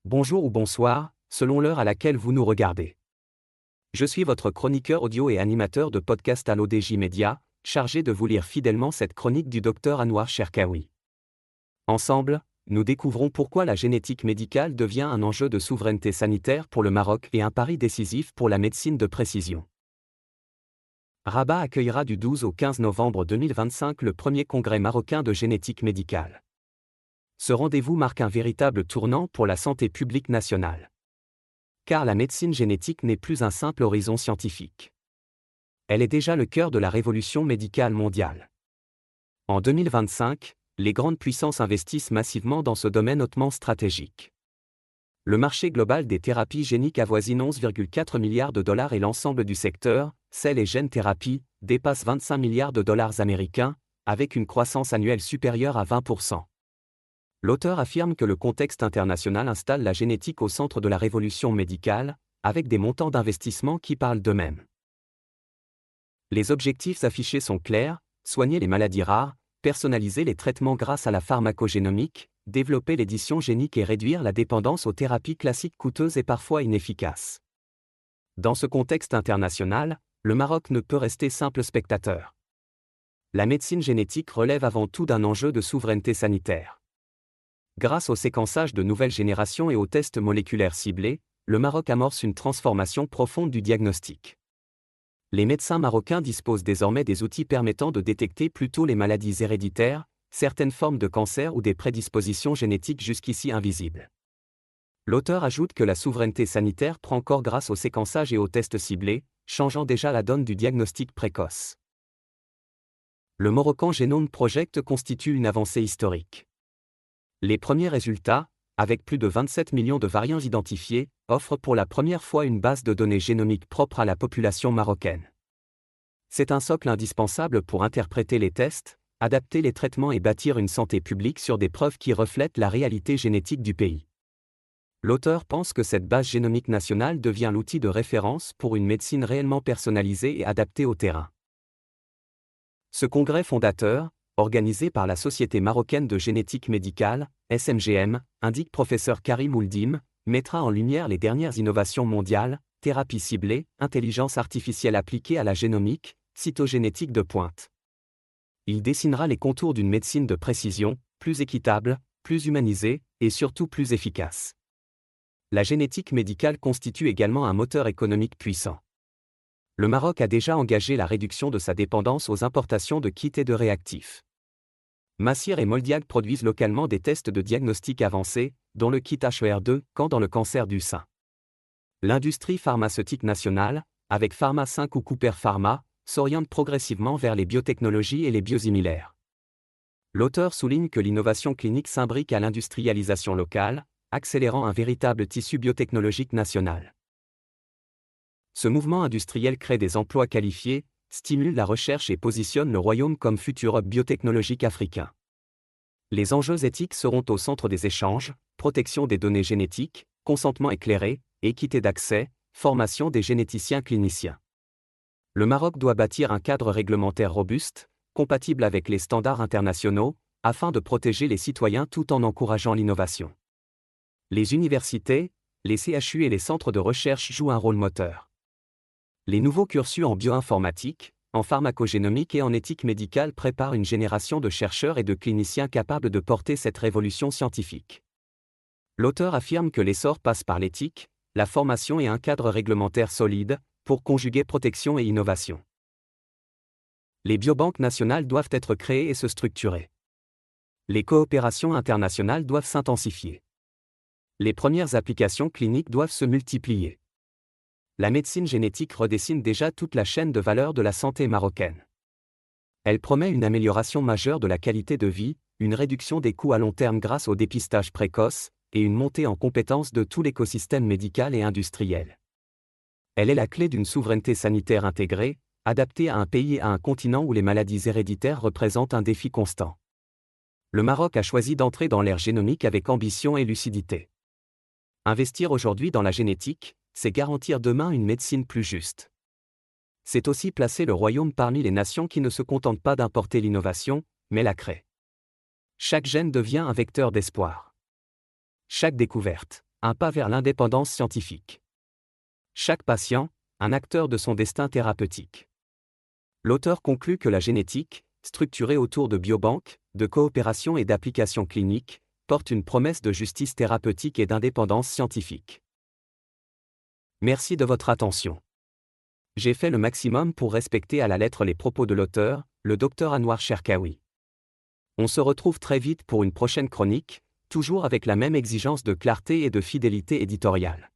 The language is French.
Bonjour ou bonsoir, selon l'heure à laquelle vous nous regardez. Je suis votre chroniqueur audio et animateur de podcast à l'ODJ Média, chargé de vous lire fidèlement cette chronique du Dr Anouar Cherkaoui. Ensemble, nous découvrons pourquoi la génétique médicale devient un enjeu de souveraineté sanitaire pour le Maroc et un pari décisif pour la médecine de précision. Rabat accueillera du 12 au 15 novembre 2025 le premier congrès marocain de génétique médicale. Ce rendez-vous marque un véritable tournant pour la santé publique nationale. Car la médecine génétique n'est plus un simple horizon scientifique. Elle est déjà le cœur de la révolution médicale mondiale. En 2025, les grandes puissances investissent massivement dans ce domaine hautement stratégique. Le marché global des thérapies géniques avoisine 11,4 milliards de dollars et l'ensemble du secteur, cell et gène thérapie, dépasse 25 milliards de dollars américains, avec une croissance annuelle supérieure à 20%. L'auteur affirme que le contexte international installe la génétique au centre de la révolution médicale, avec des montants d'investissement qui parlent d'eux-mêmes. Les objectifs affichés sont clairs: soigner les maladies rares, personnaliser les traitements grâce à la pharmacogénomique, développer l'édition génique et réduire la dépendance aux thérapies classiques coûteuses et parfois inefficaces. Dans ce contexte international, le Maroc ne peut rester simple spectateur. La médecine génétique relève avant tout d'un enjeu de souveraineté sanitaire. Grâce au séquençage de nouvelles générations et aux tests moléculaires ciblés, le Maroc amorce une transformation profonde du diagnostic. Les médecins marocains disposent désormais des outils permettant de détecter plus tôt les maladies héréditaires, certaines formes de cancer ou des prédispositions génétiques jusqu'ici invisibles. L'auteur ajoute que la souveraineté sanitaire prend corps grâce au séquençage et aux tests ciblés, changeant déjà la donne du diagnostic précoce. Le Moroccan Genome Project constitue une avancée historique. Les premiers résultats, avec plus de 27 millions de variants identifiés, offrent pour la première fois une base de données génomiques propre à la population marocaine. C'est un socle indispensable pour interpréter les tests, adapter les traitements et bâtir une santé publique sur des preuves qui reflètent la réalité génétique du pays. L'auteur pense que cette base génomique nationale devient l'outil de référence pour une médecine réellement personnalisée et adaptée au terrain. Ce congrès fondateur, organisé par la Société marocaine de génétique médicale, SMGM, indique professeur Karim Ouldim, mettra en lumière les dernières innovations mondiales, thérapie ciblée, intelligence artificielle appliquée à la génomique, cytogénétique de pointe. Il dessinera les contours d'une médecine de précision, plus équitable, plus humanisée, et surtout plus efficace. La génétique médicale constitue également un moteur économique puissant. Le Maroc a déjà engagé la réduction de sa dépendance aux importations de kits et de réactifs. Massir et Moldiag produisent localement des tests de diagnostic avancés, dont le kit HER2, dans le cancer du sein. L'industrie pharmaceutique nationale, avec Pharma 5 ou Cooper Pharma, s'oriente progressivement vers les biotechnologies et les biosimilaires. L'auteur souligne que l'innovation clinique s'imbrique à l'industrialisation locale, accélérant un véritable tissu biotechnologique national. Ce mouvement industriel crée des emplois qualifiés, stimule la recherche et positionne le royaume comme futur hub biotechnologique africain. Les enjeux éthiques seront au centre des échanges: protection des données génétiques, consentement éclairé, équité d'accès, formation des généticiens cliniciens. Le Maroc doit bâtir un cadre réglementaire robuste, compatible avec les standards internationaux, afin de protéger les citoyens tout en encourageant l'innovation. Les universités, les CHU et les centres de recherche jouent un rôle moteur. Les nouveaux cursus en bioinformatique, en pharmacogénomique et en éthique médicale préparent une génération de chercheurs et de cliniciens capables de porter cette révolution scientifique. L'auteur affirme que l'essor passe par l'éthique, la formation et un cadre réglementaire solide, pour conjuguer protection et innovation. Les biobanques nationales doivent être créées et se structurer. Les coopérations internationales doivent s'intensifier. Les premières applications cliniques doivent se multiplier. La médecine génétique redessine déjà toute la chaîne de valeur de la santé marocaine. Elle promet une amélioration majeure de la qualité de vie, une réduction des coûts à long terme grâce au dépistage précoce, et une montée en compétence de tout l'écosystème médical et industriel. Elle est la clé d'une souveraineté sanitaire intégrée, adaptée à un pays et à un continent où les maladies héréditaires représentent un défi constant. Le Maroc a choisi d'entrer dans l'ère génomique avec ambition et lucidité. Investir aujourd'hui dans la génétique, c'est garantir demain une médecine plus juste. C'est aussi placer le royaume parmi les nations qui ne se contentent pas d'importer l'innovation, mais la créent. Chaque gène devient un vecteur d'espoir. Chaque découverte, un pas vers l'indépendance scientifique. Chaque patient, un acteur de son destin thérapeutique. L'auteur conclut que la génétique, structurée autour de biobanques, de coopération et d'applications cliniques, porte une promesse de justice thérapeutique et d'indépendance scientifique. Merci de votre attention. J'ai fait le maximum pour respecter à la lettre les propos de l'auteur, le Dr Anwar Cherkaoui. On se retrouve très vite pour une prochaine chronique, toujours avec la même exigence de clarté et de fidélité éditoriale.